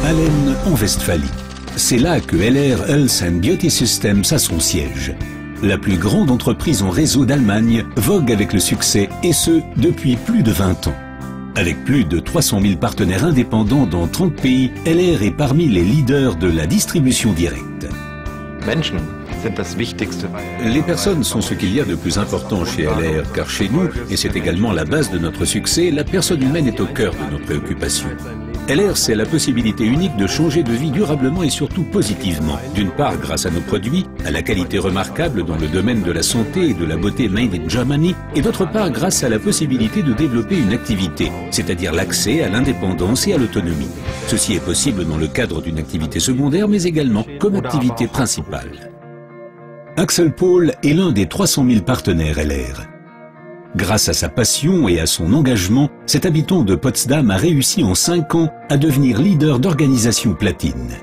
Hallen, en Westphalie. C'est là que LR Health and Beauty Systems a son siège. La plus grande entreprise en réseau d'Allemagne vogue avec le succès, et ce, depuis plus de 20 ans. Avec plus de 300 000 partenaires indépendants dans 30 pays, LR est parmi les leaders de la distribution directe. Les personnes sont ce qu'il y a de plus important chez LR, car chez nous, et c'est également la base de notre succès, la personne humaine est au cœur de nos préoccupations. LR, c'est la possibilité unique de changer de vie durablement et surtout positivement. D'une part, grâce à nos produits, à la qualité remarquable dans le domaine de la santé et de la beauté made in Germany, et d'autre part, grâce à la possibilité de développer une activité, c'est-à-dire l'accès à l'indépendance et à l'autonomie. Ceci est possible dans le cadre d'une activité secondaire, mais également comme activité principale. Axel Paul est l'un des 300 000 partenaires LR. Grâce à sa passion et à son engagement, cet habitant de Potsdam a réussi en 5 ans à devenir leader d'organisation platine.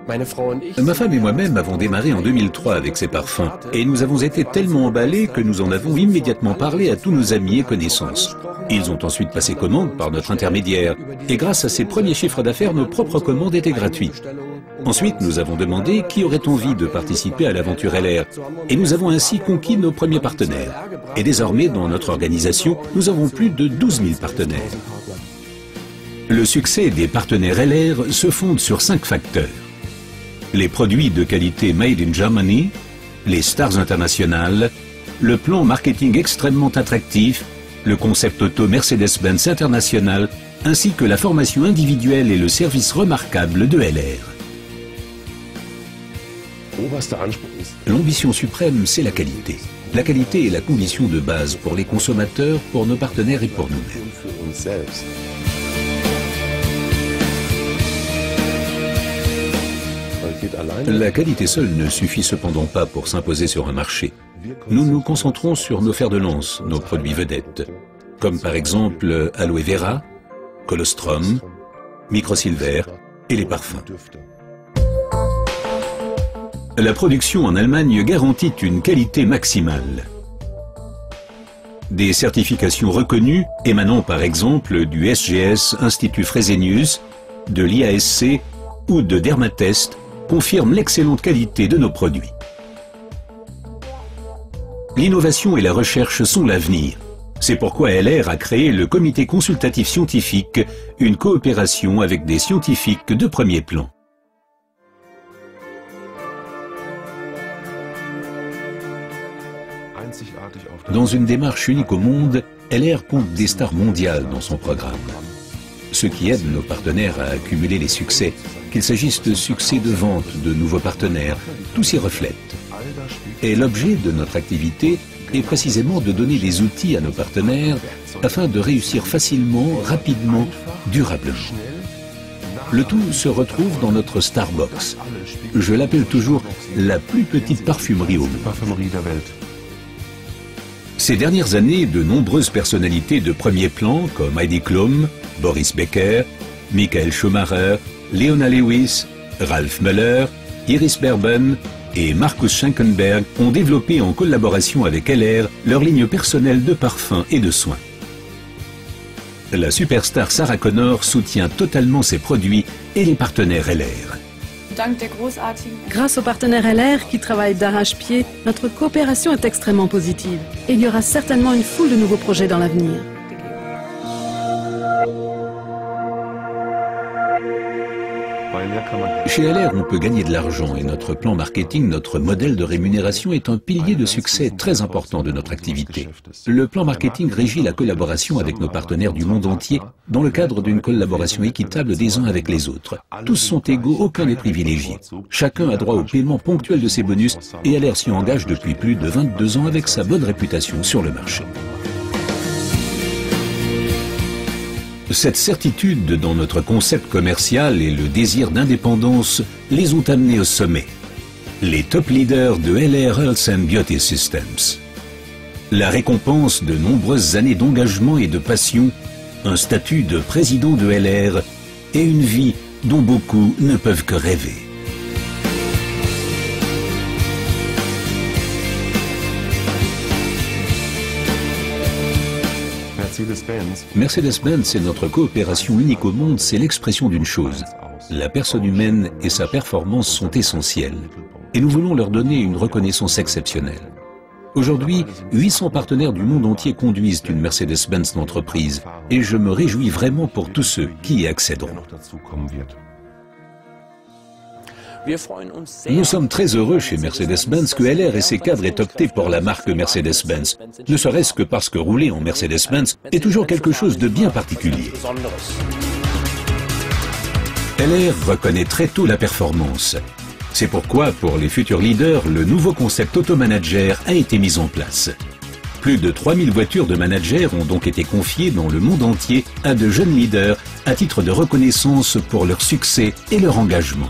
Ma femme et moi-même avons démarré en 2003 avec ces parfums et nous avons été tellement emballés que nous en avons immédiatement parlé à tous nos amis et connaissances. Ils ont ensuite passé commande par notre intermédiaire et grâce à ces premiers chiffres d'affaires, nos propres commandes étaient gratuites. Ensuite, nous avons demandé qui aurait envie de participer à l'aventure LR et nous avons ainsi conquis nos premiers partenaires. Et désormais, dans notre organisation, nous avons plus de 12 000 partenaires. Le succès des partenaires LR se fonde sur 5 facteurs. Les produits de qualité made in Germany, les stars internationales, le plan marketing extrêmement attractif, le concept auto Mercedes-Benz International, ainsi que la formation individuelle et le service remarquable de LR. L'ambition suprême, c'est la qualité. La qualité est la condition de base pour les consommateurs, pour nos partenaires et pour nous-mêmes. La qualité seule ne suffit cependant pas pour s'imposer sur un marché. Nous nous concentrons sur nos fers de lance, nos produits vedettes, comme par exemple Aloe Vera, Colostrum, Microsilver et les parfums. La production en Allemagne garantit une qualité maximale. Des certifications reconnues, émanant par exemple du SGS Institut Fresenius, de l'IASC ou de Dermatest, confirment l'excellente qualité de nos produits. L'innovation et la recherche sont l'avenir. C'est pourquoi LR a créé le Comité consultatif scientifique, une coopération avec des scientifiques de premier plan. Dans une démarche unique au monde, LR compte des stars mondiales dans son programme. Ce qui aide nos partenaires à accumuler les succès, qu'il s'agisse de succès de vente, de nouveaux partenaires, tout s'y reflète. Et l'objet de notre activité est précisément de donner des outils à nos partenaires afin de réussir facilement, rapidement, durablement. Le tout se retrouve dans notre Starbox. Je l'appelle toujours la plus petite parfumerie au monde. Ces dernières années, de nombreuses personnalités de premier plan comme Heidi Klum, Boris Becker, Michael Schumacher, Leona Lewis, Ralph Müller, Iris Berben et Markus Schenkenberg ont développé en collaboration avec LR leur ligne personnelle de parfums et de soins. La superstar Sarah Connor soutient totalement ses produits et les partenaires LR. Grâce aux partenaires LR qui travaillent d'arrache-pied, notre coopération est extrêmement positive. Et il y aura certainement une foule de nouveaux projets dans l'avenir. Chez LR, on peut gagner de l'argent et notre plan marketing, notre modèle de rémunération est un pilier de succès très important de notre activité. Le plan marketing régit la collaboration avec nos partenaires du monde entier dans le cadre d'une collaboration équitable des uns avec les autres. Tous sont égaux, aucun n'est privilégié. Chacun a droit au paiement ponctuel de ses bonus et LR s'y engage depuis plus de 22 ans avec sa bonne réputation sur le marché. Cette certitude dans notre concept commercial et le désir d'indépendance les ont amenés au sommet. Les top leaders de LR Health and Beauty Systems. La récompense de nombreuses années d'engagement et de passion, un statut de président de LR et une vie dont beaucoup ne peuvent que rêver. Mercedes-Benz et notre coopération unique au monde, c'est l'expression d'une chose. La personne humaine et sa performance sont essentielles. Et nous voulons leur donner une reconnaissance exceptionnelle. Aujourd'hui, 800 partenaires du monde entier conduisent une Mercedes-Benz d'entreprise. Et je me réjouis vraiment pour tous ceux qui y accéderont. Nous sommes très heureux chez Mercedes-Benz que LR et ses cadres aient opté pour la marque Mercedes-Benz, ne serait-ce que parce que rouler en Mercedes-Benz est toujours quelque chose de bien particulier. LR reconnaît très tôt la performance. C'est pourquoi, pour les futurs leaders, le nouveau concept Automanager a été mis en place. Plus de 3000 voitures de managers ont donc été confiées dans le monde entier à de jeunes leaders à titre de reconnaissance pour leur succès et leur engagement.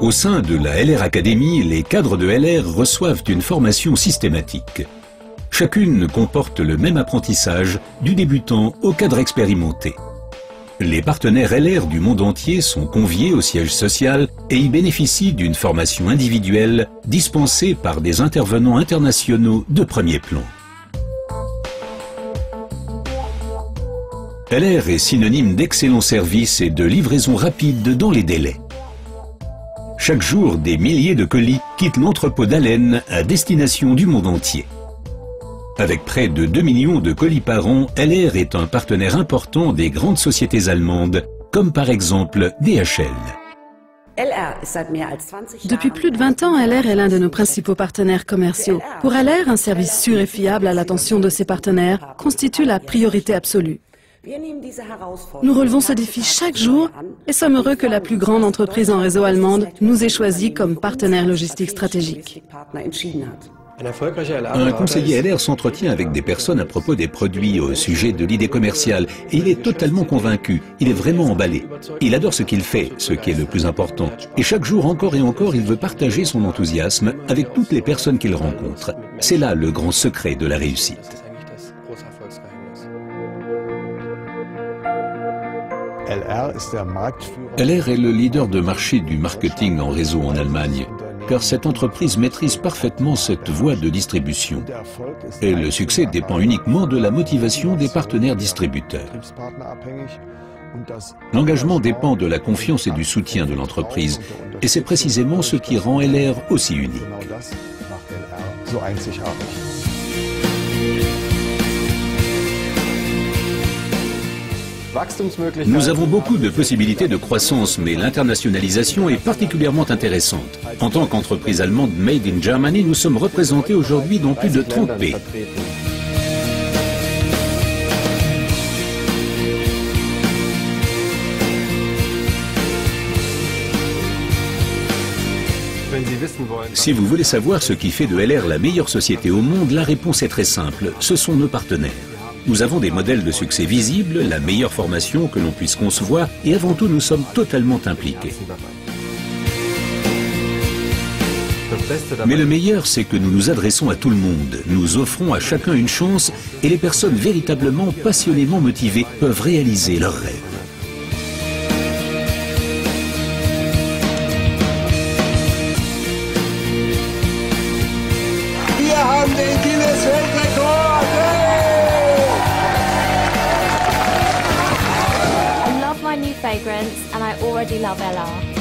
Au sein de la LR Academy, les cadres de LR reçoivent une formation systématique. Chacune comporte le même apprentissage, du débutant au cadre expérimenté. Les partenaires LR du monde entier sont conviés au siège social et y bénéficient d'une formation individuelle dispensée par des intervenants internationaux de premier plan. LR est synonyme d'excellent service et de livraison rapide dans les délais. Chaque jour, des milliers de colis quittent l'entrepôt d'Allen à destination du monde entier. Avec près de 2 millions de colis par an, LR est un partenaire important des grandes sociétés allemandes, comme par exemple DHL. Depuis plus de 20 ans, LR est l'un de nos principaux partenaires commerciaux. Pour LR, un service sûr et fiable à l'attention de ses partenaires constitue la priorité absolue. Nous relevons ce défi chaque jour et sommes heureux que la plus grande entreprise en réseau allemande nous ait choisis comme partenaire logistique stratégique. Un conseiller LR s'entretient avec des personnes à propos des produits au sujet de l'idée commerciale et il est totalement convaincu, il est vraiment emballé. Il adore ce qu'il fait, ce qui est le plus important. Et chaque jour, encore et encore, il veut partager son enthousiasme avec toutes les personnes qu'il rencontre. C'est là le grand secret de la réussite. LR est le leader de marché du marketing en réseau en Allemagne, car cette entreprise maîtrise parfaitement cette voie de distribution. Et le succès dépend uniquement de la motivation des partenaires distributeurs. L'engagement dépend de la confiance et du soutien de l'entreprise, et c'est précisément ce qui rend LR aussi unique. Nous avons beaucoup de possibilités de croissance, mais l'internationalisation est particulièrement intéressante. En tant qu'entreprise allemande Made in Germany, nous sommes représentés aujourd'hui dans plus de 30 pays. Si vous voulez savoir ce qui fait de LR la meilleure société au monde, la réponse est très simple, ce sont nos partenaires. Nous avons des modèles de succès visibles, la meilleure formation que l'on puisse concevoir et avant tout nous sommes totalement impliqués. Mais le meilleur, c'est que nous nous adressons à tout le monde, nous offrons à chacun une chance et les personnes véritablement passionnément motivées peuvent réaliser leurs rêves. Fragrance, and I already love LR.